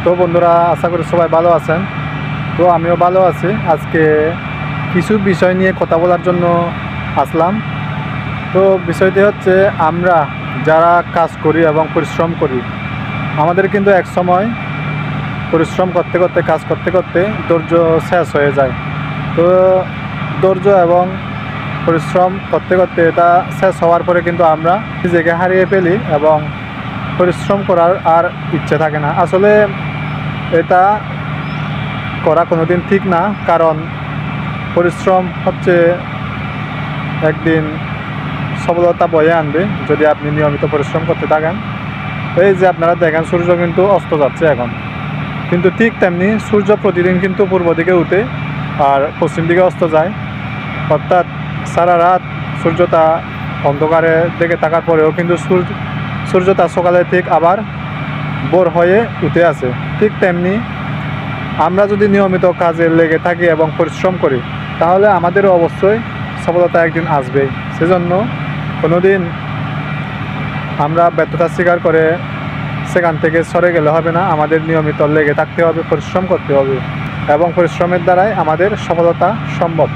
তো বন্ধুরা, আশা করি সবাই ভালো আছেন। তো আমিও ভালো আছি। আজকে কিছু বিষয় নিয়ে কথা বলার জন্য আসলাম। তো বিষয়টি হচ্ছে, আমরা যারা কাজ করি এবং পরিশ্রম করি, আমাদের কিন্তু এক সময় পরিশ্রম করতে করতে, কাজ করতে করতে ধৈর্য শেষ হয়ে যায়। তো ধৈর্য এবং পরিশ্রম করতে করতে এটা শেষ হওয়ার পরে কিন্তু আমরা নিজেকে হারিয়ে ফেলি এবং পরিশ্রম করার আর ইচ্ছে থাকে না। আসলে এটা করা কোনোদিন ঠিক না, কারণ পরিশ্রম হচ্ছে একদিন সফলতা বয়ে আনবে যদি আপনি নিয়মিত পরিশ্রম করতে থাকেন। এই যে আপনারা দেখেন, সূর্য কিন্তু অস্ত যাচ্ছে এখন, কিন্তু ঠিক তেমনি সূর্য প্রতিদিন কিন্তু পূর্ব দিকে উঠে আর পশ্চিম দিকে অস্ত যায়। অর্থাৎ সারা রাত সূর্যটা অন্ধকারে দেখে থাকার পরেও কিন্তু সূর্যটা সকালে ঠিক আবার ভোর হয়ে উঠে আসে। ঠিক তেমনি আমরা যদি নিয়মিত কাজে লেগে থাকি এবং পরিশ্রম করি, তাহলে আমাদেরও অবশ্যই সফলতা একদিন আসবেই। সেজন্য কোনোদিন আমরা ব্যর্থতা স্বীকার করে সেখান থেকে সরে গেলে হবে না। আমাদের নিয়মিত লেগে থাকতে হবে, পরিশ্রম করতে হবে, এবং পরিশ্রমের দ্বারাই আমাদের সফলতা সম্ভব।